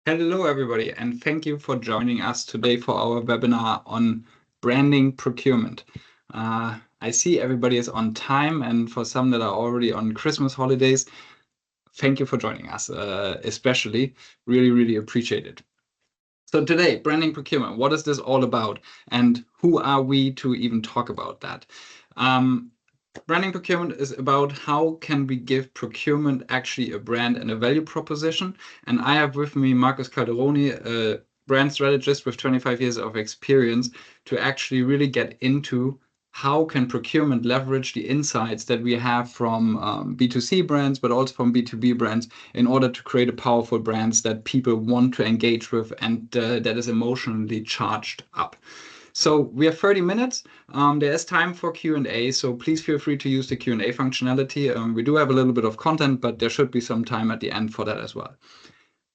Hello, everybody, and thank you for joining us today for our webinar on branding procurement. I see everybody is on time, and for some that are already on Christmas holidays, thank you for joining us, especially. Really, really appreciate it. So today, branding procurement, what is this all about, and who are we to even talk about that? Branding procurement is about how can we give procurement actually a brand and a value proposition. And I have with me Marcus Calderoni, a brand strategist with 25 years of experience, to actually really get into how can procurement leverage the insights that we have from B2C brands, but also from B2B brands, in order to create a powerful brands that people want to engage with and that is emotionally charged up. So we have 30 minutes. There is time for Q&A, so please feel free to use the Q&A functionality. We do have a little bit of content, but there should be some time at the end for that as well.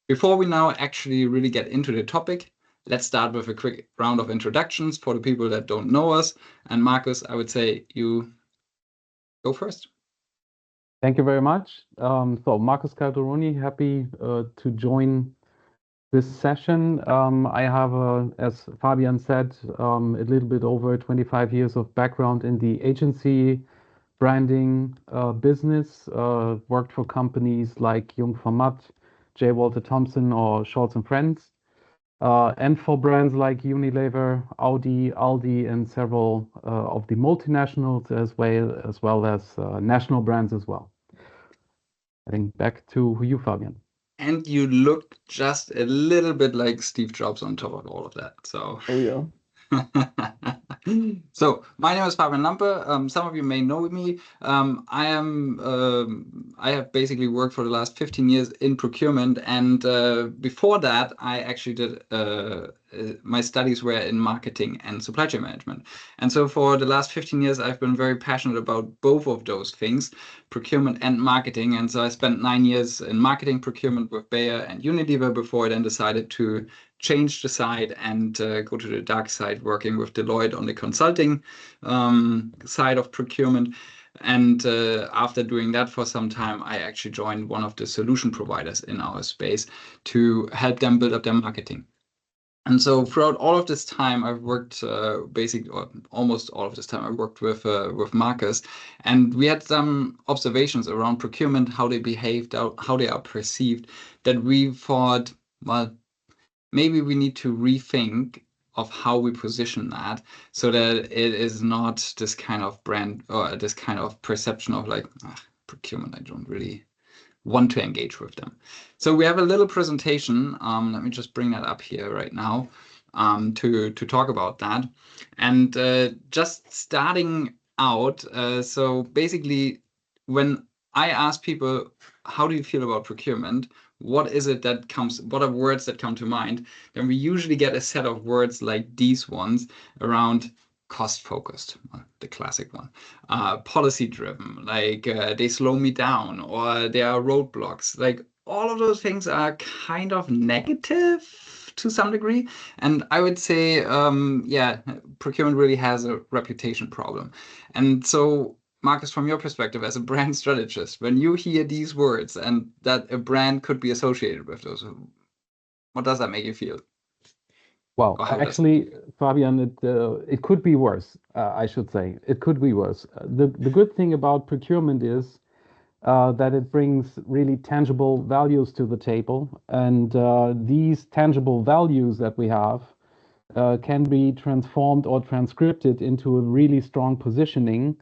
Before we now actually really get into the topic, let's start with a quick round of introductions for the people that don't know us. And Marcus, I would say you go first. Thank you very much. So Marcus Calderoni, happy to join this session. I have, as Fabian said, a little bit over 25 years of background in the agency branding business. Worked for companies like Jung von Matt, J. Walter Thompson, or Scholz and Friends, and for brands like Unilever, Audi, Aldi, and several of the multinationals as well as national brands as well. I think back to you, Fabian. And you look just a little bit like Steve Jobs on top of all of that. So. Oh yeah. So my name is Fabian Lampe. Some of you may know me. I have basically worked for the last 15 years in procurement, and before that, I actually did my studies were in marketing and supply chain management. And so for the last 15 years, I've been very passionate about both of those things, procurement and marketing. And so I spent 9 years in marketing procurement with Bayer and Unilever before I then decided to change the side and go to the dark side, working with Deloitte on the consulting side of procurement. And after doing that for some time, I actually joined one of the solution providers in our space to help them build up their marketing. And so throughout all of this time, I've worked basically, or almost all of this time, I worked with Marcus, and we had some observations around procurement, how they behaved, how they are perceived, that we thought, well, maybe we need to rethink of how we position that so that it is not this kind of brand or this kind of perception of like procurement. I don't really want to engage with them. So we have a little presentation. Let me just bring that up here right now to talk about that. And just starting out, so basically when I ask people, how do you feel about procurement? What is it that comes, what are words that come to mind? Then we usually get a set of words like these ones around cost focused, the classic one, policy driven, like they slow me down or there are roadblocks. Like all of those things are kind of negative to some degree. And I would say, yeah, procurement really has a reputation problem. And so Marcus, from your perspective as a brand strategist, when you hear these words and that a brand could be associated with those, what does that make you feel? Well, actually, Fabian, it could be worse. I should say it could be worse. The good thing about procurement is that it brings really tangible values to the table, and these tangible values that we have can be transformed or transcripted into a really strong positioning,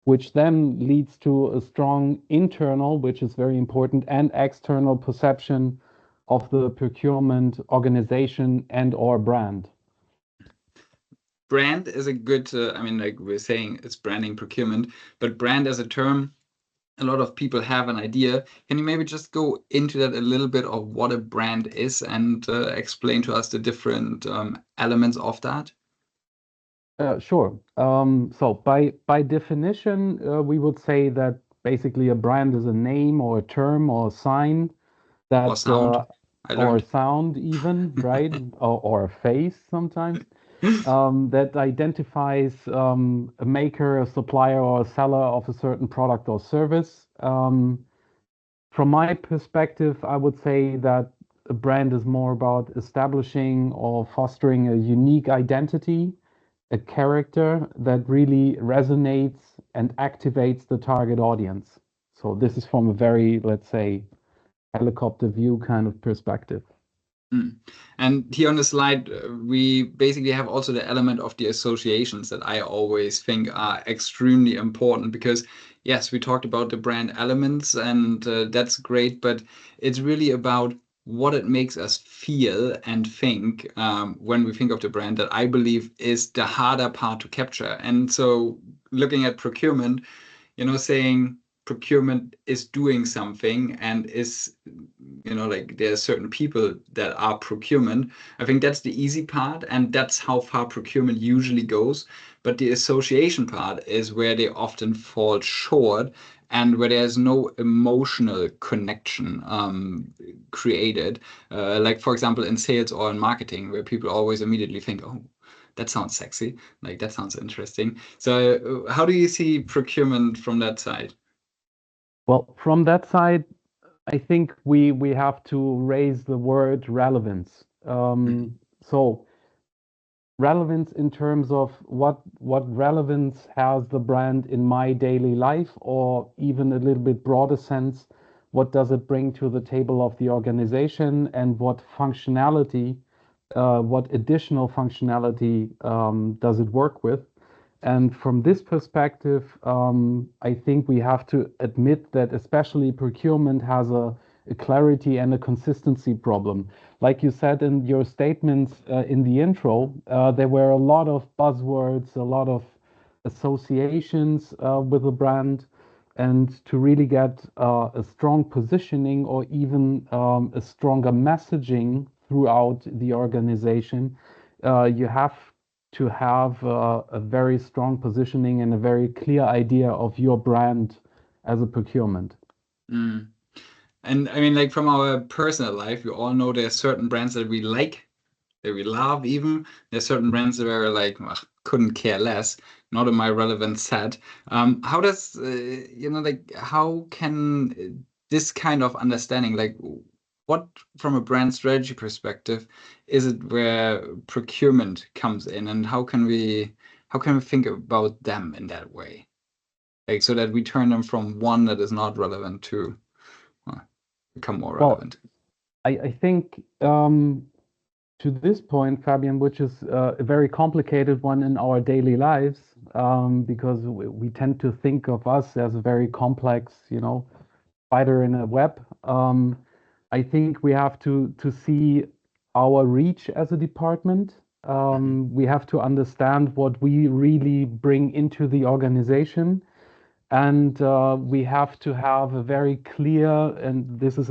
which then leads to a strong internal, which is very important, and external perception of the procurement organization and or brand. Brand is a good, I mean, like we're saying, it's branding procurement, but brand as a term, a lot of people have an idea. Can you maybe just go into that a little bit of what a brand is and explain to us the different elements of that? Sure. So by definition, we would say that basically a brand is a name or a term or a sign that or sound, or sound even, right? Or a face sometimes that identifies a maker, a supplier, or a seller of a certain product or service. From my perspective, I would say that a brand is more about establishing or fostering a unique identity, a character that really resonates and activates the target audience. So this is from a very, let's say, helicopter view kind of perspective. And here on the slide, we basically have also the element of the associations that I always think are extremely important because, yes, we talked about the brand elements and that's great, but it's really about what it makes us feel and think when we think of the brand that I believe is the harder part to capture. And so looking at procurement, saying procurement is doing something and is, like there are certain people that are procurement. I think that's the easy part, and that's how far procurement usually goes. But the association part is where they often fall short and where there's no emotional connection created. Like, for example, in sales or in marketing, where people always immediately think, oh, that sounds sexy, like that sounds interesting. So how do you see procurement from that side? Well, from that side, I think we have to raise the word relevance. So relevance in terms of what relevance has the brand in my daily life, or even a little bit broader sense, what does it bring to the table of the organization, and what functionality, what additional functionality does it work with? And from this perspective, I think we have to admit that especially procurement has a clarity and a consistency problem. Like you said in your statements in the intro, there were a lot of buzzwords, a lot of associations with the brand. And to really get a strong positioning or even a stronger messaging throughout the organization, you have to have a very strong positioning and a very clear idea of your brand as a procurement. Mm. And I mean, like from our personal life, we all know there's certain brands that we like, that we love even. There's certain brands that are like, ugh, couldn't care less, not in my relevant set. How does, like, how can this kind of understanding, like, what from a brand strategy perspective, is it where procurement comes in, and how can we think about them in that way? Like, so that we turn them from one that is not relevant to become more Well, relevant. I think to this point, Fabian, which is a very complicated one in our daily lives, because we tend to think of us as a very complex, spider in a web. I think we have to see our reach as a department. We have to understand what we really bring into the organization. And we have to have a very clear, and this is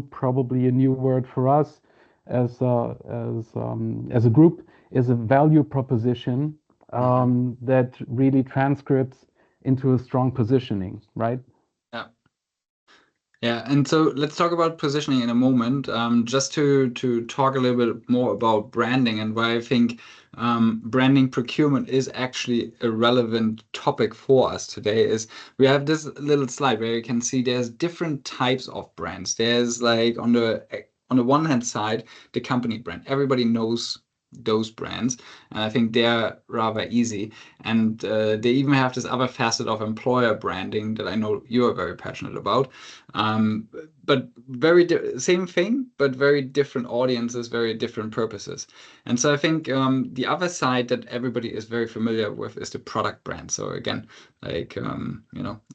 probably a new word for us as a group, is a value proposition that really transcripts into a strong positioning, right? Yeah. Yeah, and so let's talk about positioning in a moment. Just to talk a little bit more about branding and why I think branding procurement is actually a relevant topic for us today. Is we have this little slide where you can see there's different types of brands. There's like on the one hand side, the company brand. Everybody knows those brands, and I think they're rather easy. And they even have this other facet of employer branding that I know you are very passionate about. Um, but same thing, but very different audiences, very different purposes. And so I think the other side that everybody is very familiar with is the product brand. So again, like an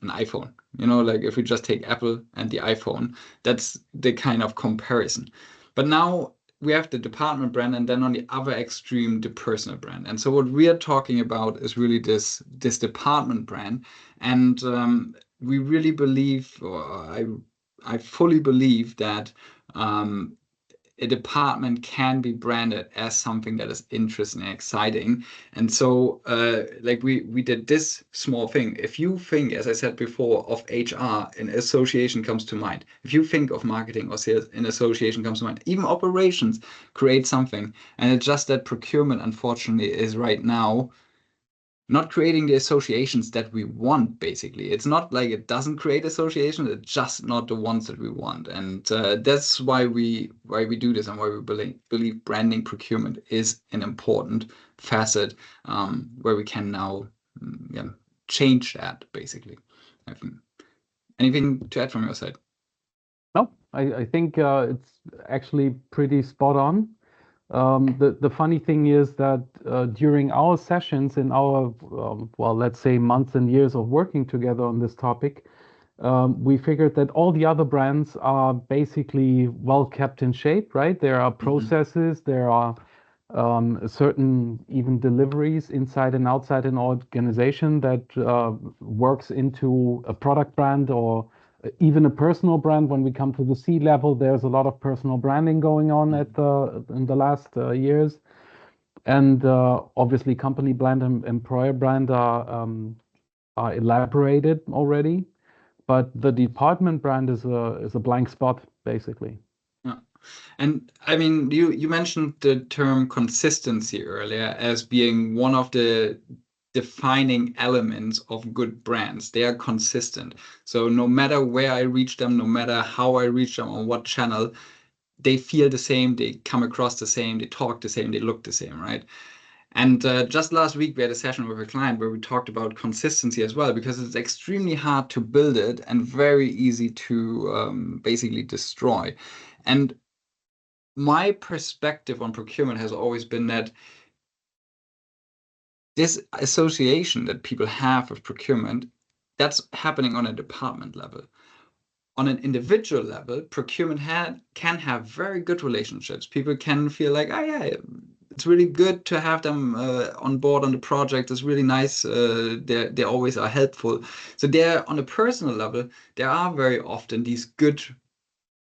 iPhone. Like if we just take Apple and the iPhone, that's the kind of comparison. But now we have the department brand, and then on the other extreme, the personal brand. And so what we are talking about is really this department brand, and we really believe, or I fully believe that a department can be branded as something that is interesting and exciting. And so like we did this small thing. If you think, as I said before, of HR, an association comes to mind. If you think of marketing or sales, an association comes to mind. Even operations create something. And it's just that procurement, unfortunately, is right now not creating the associations that we want, basically. It's not like it doesn't create associations, it's just not the ones that we want. And that's why we do this, and why we believe branding procurement is an important facet, where we can now change that, basically. I think. Anything to add from your side? No, I think it's actually pretty spot on. The funny thing is that during our sessions in our, well, let's say months and years of working together on this topic, we figured that all the other brands are basically well kept in shape, right? There are processes, there are certain even deliveries inside and outside an organization that works into a product brand or even a personal brand. When we come to the C level, there's a lot of personal branding going on in the last years. And obviously company brand and employer brand are elaborated already, but the department brand is a blank spot, basically. Yeah. And I mean, you mentioned the term consistency earlier as being one of the defining elements of good brands. They are consistent. So no matter where I reach them, no matter how I reach them, on what channel, they feel the same, they come across the same, they talk the same, they look the same, right? And just last week, we had a session with a client where we talked about consistency as well, because it's extremely hard to build it and very easy to basically destroy. And my perspective on procurement has always been that this association that people have with procurement, that's happening on a department level. On an individual level, procurement can have very good relationships. People can feel like, oh yeah, it's really good to have them on board on the project. It's really nice. They always are helpful. So there, on a personal level, there are very often these good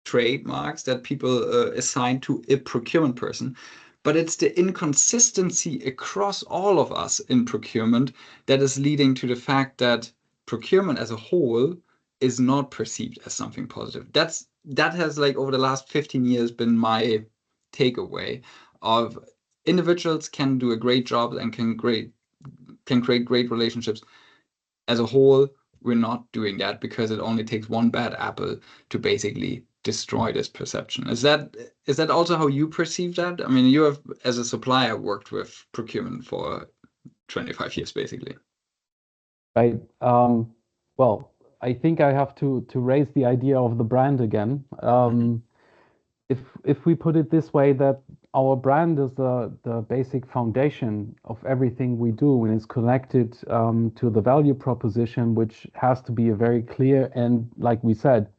trademarks that people assign to a procurement person. But it's the inconsistency across all of us in procurement that is leading to the fact that procurement as a whole is not perceived as something positive. That has, like, over the last 15 years been my takeaway of individuals can do a great job and can create great relationships. As a whole, we're not doing that because it only takes one bad apple to basically destroy this perception. Is that also how you perceive that? I mean, you have, as a supplier, worked with procurement for 25 years, basically. Right. Well, I think I have to raise the idea of the brand again. If we put it this way, that our brand is the basic foundation of everything we do, and is connected to the value proposition, which has to be a very clear and, like we said,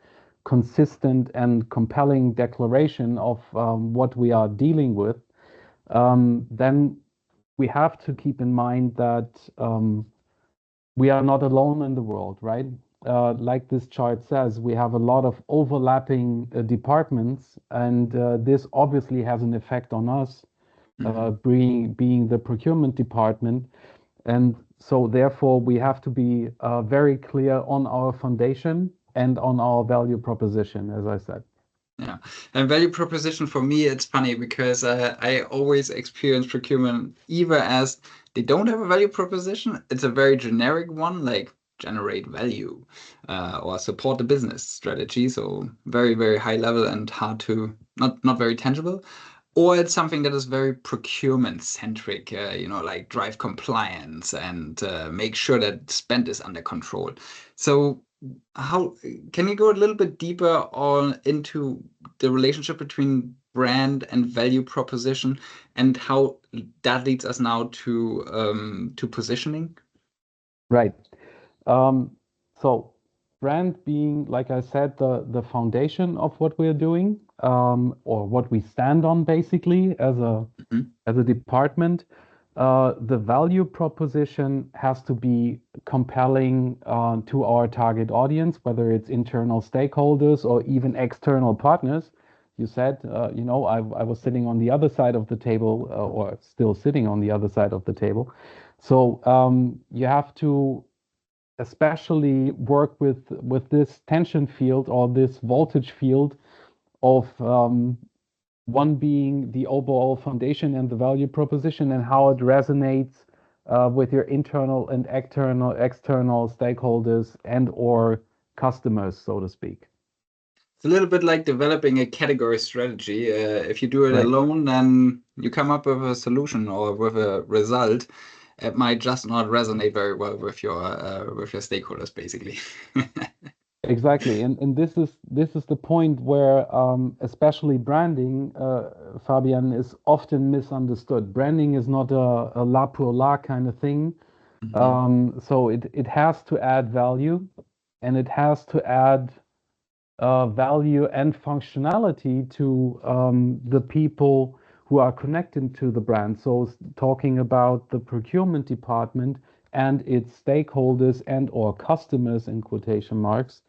consistent and compelling declaration of what we are dealing with, then we have to keep in mind that we are not alone in the world, right? Like this chart says, we have a lot of overlapping departments, and this obviously has an effect on us, being the procurement department. And so therefore, we have to be very clear on our foundation and on our value proposition, as I said. Yeah, and value proposition for me, it's funny because I always experience procurement either as they don't have a value proposition, it's a very generic one, like generate value or support the business strategy. So very, very high level and hard to, not very tangible. Or it's something that is very procurement centric, like drive compliance and make sure that spend is under control. So how can you go a little bit deeper into the relationship between brand and value proposition and how that leads us now to positioning? Right. So brand being, like I said, the foundation of what we're doing, or what we stand on, basically, as a department. The value proposition has to be compelling to our target audience, whether it's internal stakeholders or even external partners. You said, I was sitting on the other side of the table, or still sitting on the other side of the table. So you have to especially work with this tension field or this voltage field of one being the overall foundation and the value proposition and how it resonates with your internal and external stakeholders and or customers, so to speak. It's a little bit like developing a category strategy. If you do it Right. alone, then you come up with a solution or with a result. It might just not resonate very well with your stakeholders, basically. Exactly, and this is the point where especially branding, Fabian, is often misunderstood. Branding is not a la pour la kind of thing. So it has to add value, and it has to add value and functionality to the people who are connected to the brand. So talking about the procurement department and its stakeholders and or customers in quotation marks,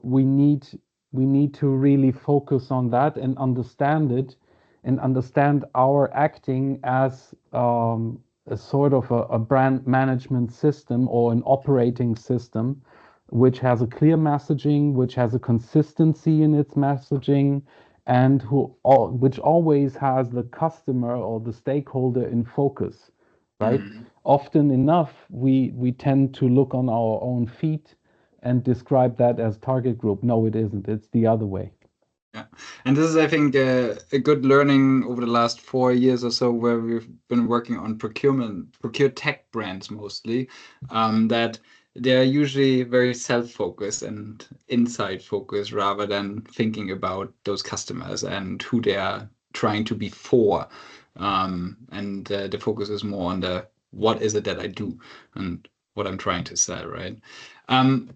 we need to really focus on that and understand it and understand our acting as a sort of a brand management system or an operating system which has a clear messaging, which has a consistency in its messaging, and which always has the customer or the stakeholder in focus, right? Often enough, we tend to look on our own feet and describe that as target group. No, it isn't. It's the other way. Yeah, and this is, I think, a good learning over the last 4 years or so, where we've been working on ProcureTech brands mostly, that they're usually very self-focused and inside focused rather than thinking about those customers and who they are trying to be for. And the focus is more on the what is it that I do and what I'm trying to sell, right?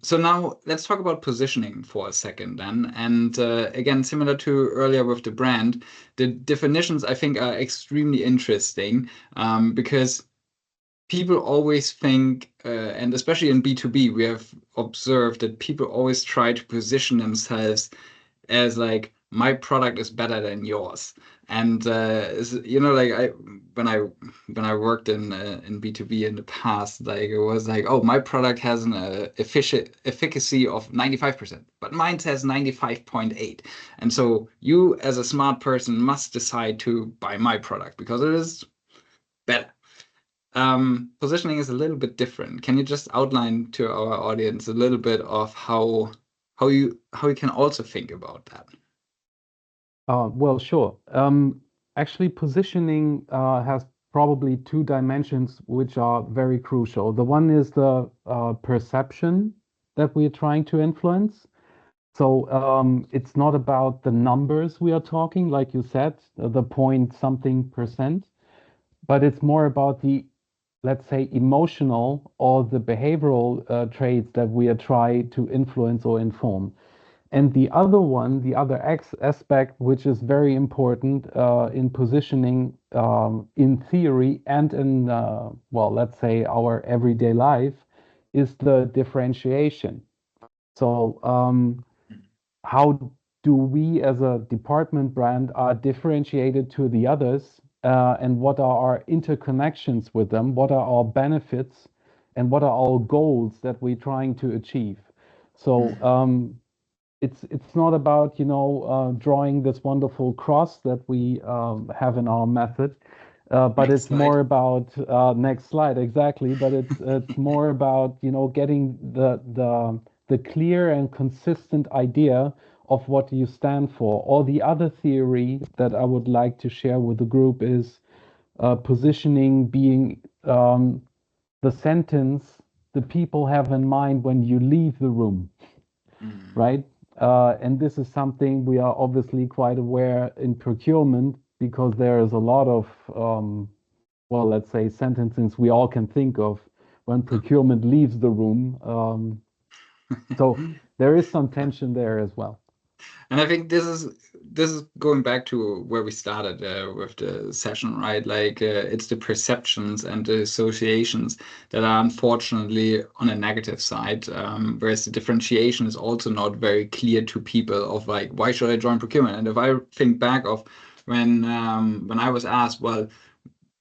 So now let's talk about positioning for a second then. And again, similar to earlier with the brand, the definitions I think are extremely interesting because people always think, and especially in B2B, we have observed that people always try to position themselves as like, my product is better than yours. And like when I worked in B2B in the past, like it was like, oh, my product has an efficacy of 95%, but mine says 95.8. And so you as a smart person must decide to buy my product because it is better. Positioning is a little bit different. Can you just outline to our audience a little bit of how you can also think about that? Well, sure. Actually, positioning has probably two dimensions which are very crucial. The one is the perception that we're trying to influence. So it's not about the numbers we are talking, like you said, the point something percent, but it's more about the, let's say, emotional or the behavioral traits that we are trying to influence or inform. And the other one, the other aspect, which is very important in positioning in theory and in, well, let's say our everyday life, is the differentiation. So how do we as a department brand are differentiated to the others and what are our interconnections with them? What are our benefits and what are our goals that we're trying to achieve? So it's not about drawing this wonderful cross that we have in our method, but Next it's slide. more about next slide exactly. But it's more about getting the clear and consistent idea of what you stand for. Or the other theory that I would like to share with the group is positioning being the sentence the people have in mind when you leave the room, right? And this is something we are obviously quite aware in procurement because there is a lot of, well, let's say sentences we all can think of when procurement leaves the room. So there is some tension there as well. And I think this is going back to where we started with the session, right? Like it's the perceptions and the associations that are unfortunately on a negative side, whereas the differentiation is also not very clear to people of like, why should I join procurement? And if I think back of when I was asked, well,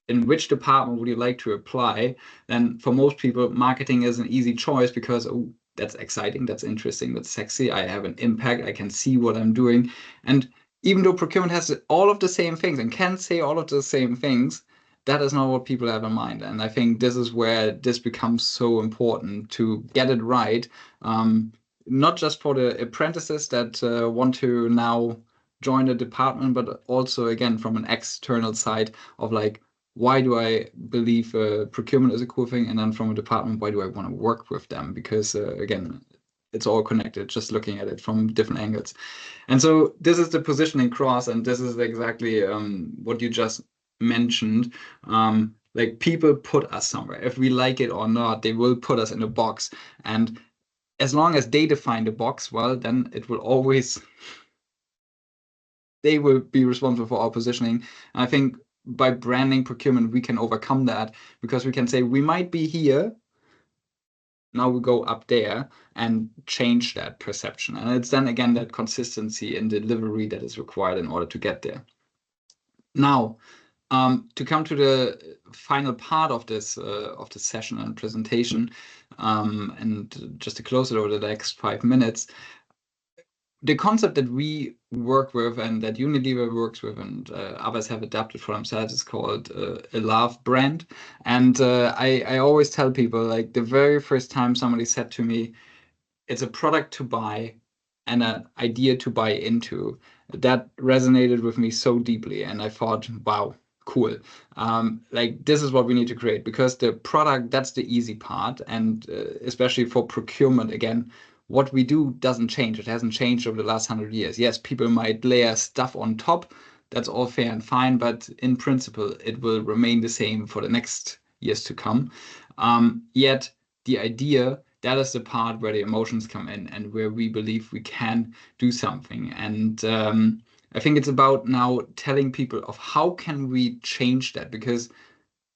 in which department would you like to apply? Then for most people, marketing is an easy choice because oh, that's exciting, that's interesting, that's sexy. I have an impact, I can see what I'm doing. And even though procurement has all of the same things and can say all of the same things, that is not what people have in mind. And I think this is where this becomes so important to get it right. Not just for the apprentices that want to now join the department, but also, again, from an external side of like, why do I believe procurement is a cool thing? And then from a department, why do I want to work with them? Because again, it's all connected, just looking at it from different angles. And so this is the positioning cross, and this is exactly what you just mentioned. Like, people put us somewhere. If we like it or not, they will put us in a box. And as long as they define the box, well, then it will always, they will be responsible for our positioning. And I think by branding procurement, we can overcome that, because we can say we might be here, now we go up there and change that perception. And it's then again that consistency in delivery that is required in order to get there. Now, to come to the final part of this session and presentation, and just to close it over the next 5 minutes, the concept that we work with and that Unilever works with and others have adapted for themselves is called a love brand. And I always tell people, like, the very first time somebody said to me, it's a product to buy and an idea to buy into, that resonated with me so deeply. And I thought, wow, cool. Like, this is what we need to create, because the product, that's the easy part. And especially for procurement, again, what we do doesn't change. It hasn't changed over the last 100 years. Yes, people might layer stuff on top. That's all fair and fine. But in principle, it will remain the same for the next years to come. Yet the idea, that is the part where the emotions come in and where we believe we can do something. And I think it's about now telling people of how can we change that, because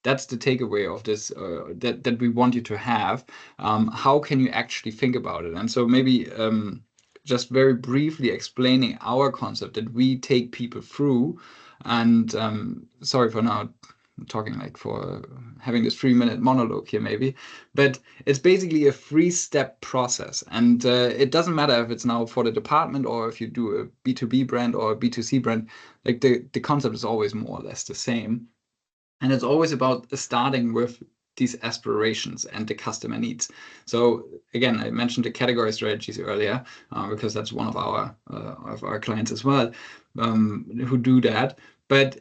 that's the takeaway of this, that we want you to have. How can you actually think about it? And so maybe just very briefly explaining our concept that we take people through. And sorry for now talking like for having this 3-minute monologue here maybe, but it's basically a 3-step process. And it doesn't matter if it's now for the department or if you do a B2B brand or a B2C brand, like the concept is always more or less the same. And it's always about starting with these aspirations and the customer needs. So again, I mentioned the category strategies earlier, because that's one of our clients as well, who do that. But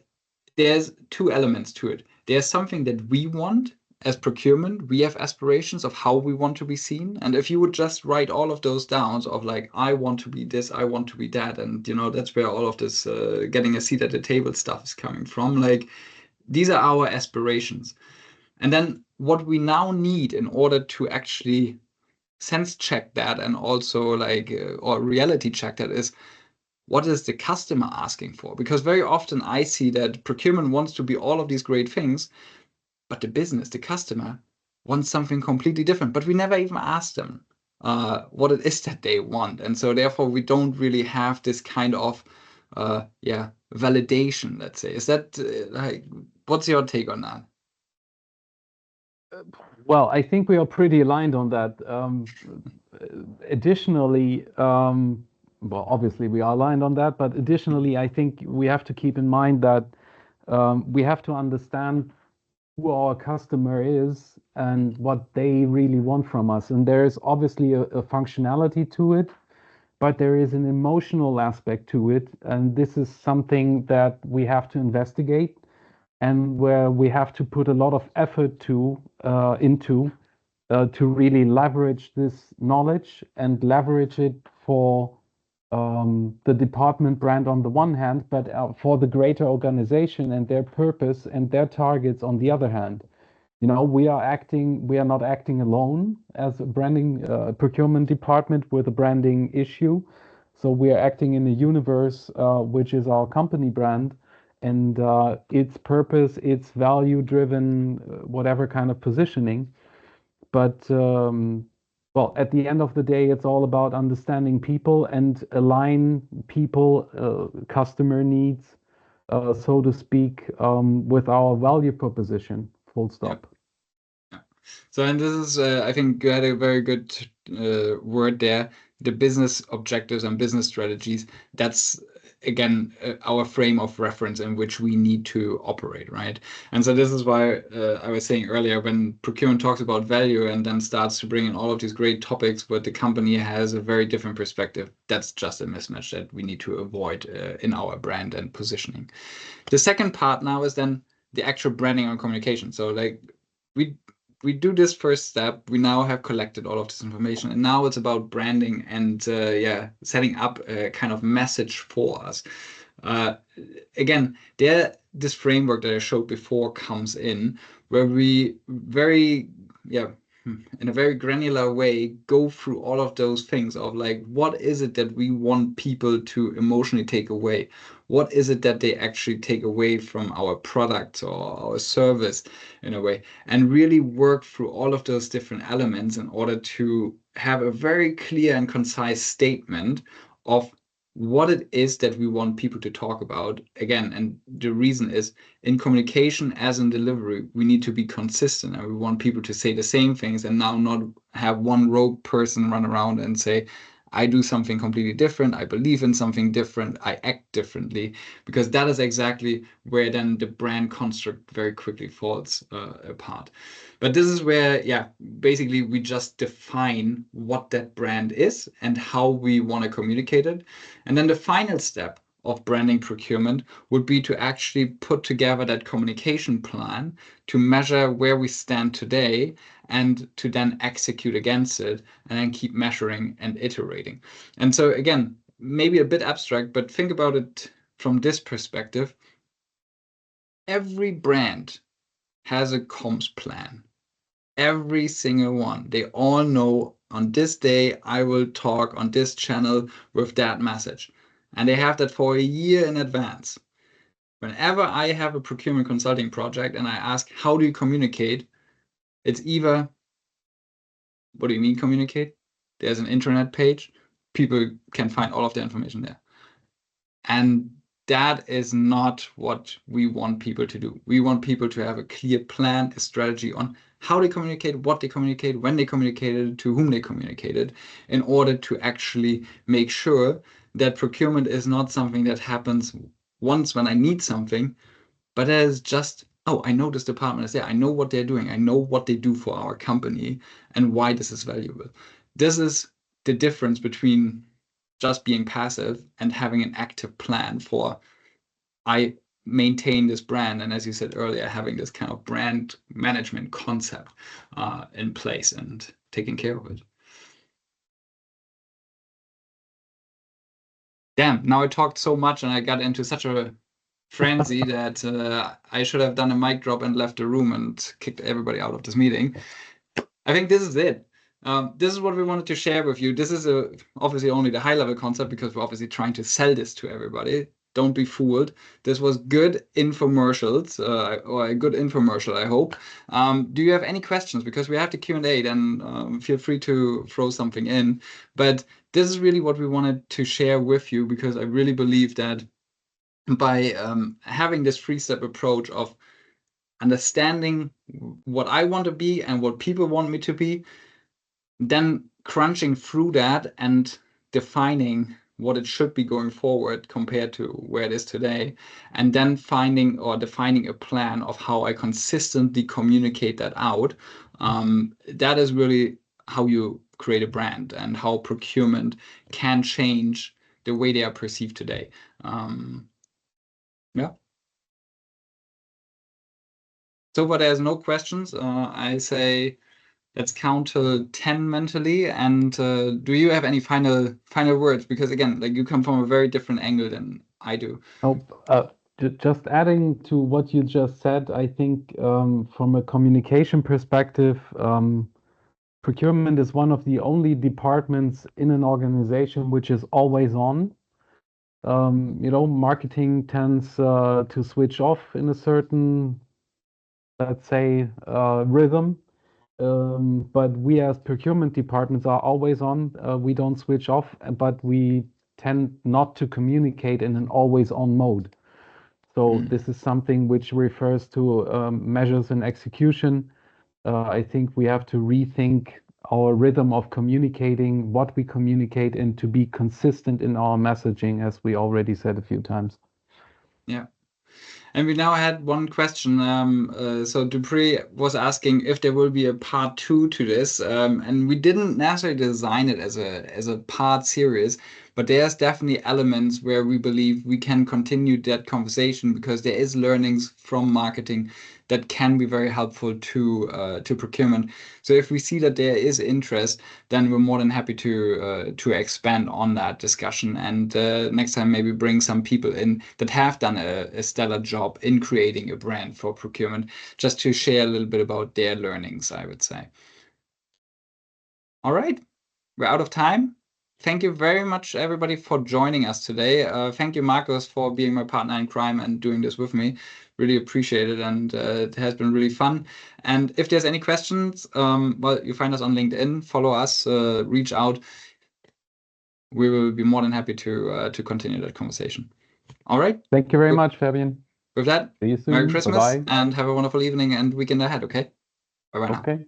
there's 2 elements to it. There's something that we want as procurement. We have aspirations of how we want to be seen. And if you would just write all of those down of like, I want to be this, I want to be that. And, that's where all of this getting a seat at the table stuff is coming from. Like, these are our aspirations. And then what we now need in order to actually sense check that and also like, or reality check that, is what is the customer asking for? Because very often I see that procurement wants to be all of these great things, but the business, the customer, wants something completely different. But we never even ask them what it is that they want. And so therefore we don't really have this kind of validation, let's say. Is that like, what's your take on that? Well, I think we are pretty aligned on that. Additionally, well, obviously we are aligned on that, but additionally, I think we have to keep in mind that we have to understand who our customer is and what they really want from us. And there is obviously a functionality to it, but there is an emotional aspect to it. And this is something that we have to investigate and where we have to put a lot of effort into to really leverage this knowledge and leverage it for the department brand on the one hand, but for the greater organization and their purpose and their targets on the other hand. We are not acting alone as a branding procurement department with a branding issue. So we are acting in a universe which is our company brand, and its purpose, its value-driven, whatever kind of positioning. But well, at the end of the day, it's all about understanding people and align people, customer needs, so to speak, with our value proposition. Full stop. Yeah. So, and this is, I think you had a very good word there, the business objectives and business strategies. That's again, our frame of reference in which we need to operate, right? And so this is why I was saying earlier, when procurement talks about value and then starts to bring in all of these great topics, but the company has a very different perspective, that's just a mismatch that we need to avoid in our brand and positioning. The second part now is then the actual branding and communication. So like we do this first step. We now have collected all of this information, and now it's about branding and setting up a kind of message for us. Again, this framework that I showed before comes in, where we in a very granular way go through all of those things of like, what is it that we want people to emotionally take away? What is it that they actually take away from our product or our service in a way? And really work through all of those different elements in order to have a very clear and concise statement of what it is that we want people to talk about. Again, and the reason is, in communication as in delivery, we need to be consistent, and we want people to say the same things and now not have one rogue person run around and say, I do something completely different, I believe in something different, I act differently, because that is exactly where then the brand construct very quickly falls apart. But this is where, basically we just define what that brand is and how we want to communicate it. And then the final step of branding procurement would be to actually put together that communication plan to measure where we stand today and to then execute against it and then keep measuring and iterating. And so again, maybe a bit abstract, but think about it from this perspective. Every brand has a comms plan. Every single one. They all know on this day, I will talk on this channel with that message. And they have that for a year in advance. Whenever I have a procurement consulting project and I ask, how do you communicate? It's either, what do you mean communicate? There's an internet page. People can find all of the information there. And that is not what we want people to do. We want people to have a clear plan, a strategy on how they communicate, what they communicate, when they communicated, to whom they communicated, in order to actually make sure that procurement is not something that happens once when I need something, but as just, oh, I know this department is there. I know what they're doing. I know what they do for our company and why this is valuable. This is the difference between just being passive and having an active plan for, I maintain this brand, and as you said earlier, having this kind of brand management concept in place and taking care of it. Damn, now I talked so much and I got into such a frenzy that I should have done a mic drop and left the room and kicked everybody out of this meeting. I think this is it. This is what we wanted to share with you. This is obviously only the high-level concept because we're obviously trying to sell this to everybody. Don't be fooled. This was good infomercials, or a good infomercial, I hope. Do you have any questions? Because we have the Q&A, then feel free to throw something in. But this is really what we wanted to share with you, because I really believe that by having this three-step approach of understanding what I want to be and what people want me to be, then crunching through that and defining what it should be going forward compared to where it is today, and then finding or defining a plan of how I consistently communicate that out. That is really how you create a brand and how procurement can change the way they are perceived today. Yeah. So far, there's no questions. I say let's count to 10 mentally. And do you have any final words? Because again, like, you come from a very different angle than I do. Oh, just adding to what you just said, I think from a communication perspective, procurement is one of the only departments in an organization which is always on. Marketing tends to switch off in a certain, let's say, rhythm. But we as procurement departments are always on. We don't switch off, but we tend not to communicate in an always on mode. So this is something which refers to measures and execution. I think we have to rethink our rhythm of communicating, what we communicate, and to be consistent in our messaging, as we already said a few times. Yeah. And we now had one question. So Dupree was asking if there will be a part 2 to this, and we didn't necessarily design it as a part series, but there's definitely elements where we believe we can continue that conversation because there is learnings from marketing that can be very helpful to procurement. So if we see that there is interest, then we're more than happy to expand on that discussion, and next time maybe bring some people in that have done a stellar job in creating a brand for procurement, just to share a little bit about their learnings, I would say. All right, we're out of time. Thank you very much, everybody, for joining us today. Thank you, Marcus, for being my partner in crime and doing this with me. Really appreciate it, and it has been really fun. And if there's any questions, well, you find us on LinkedIn, follow us, reach out. We will be more than happy to continue that conversation. All right. Thank you very much, Fabian. With that, See you soon. Merry Christmas Bye-bye. and have a wonderful evening and weekend ahead, okay? Bye-bye now. Okay.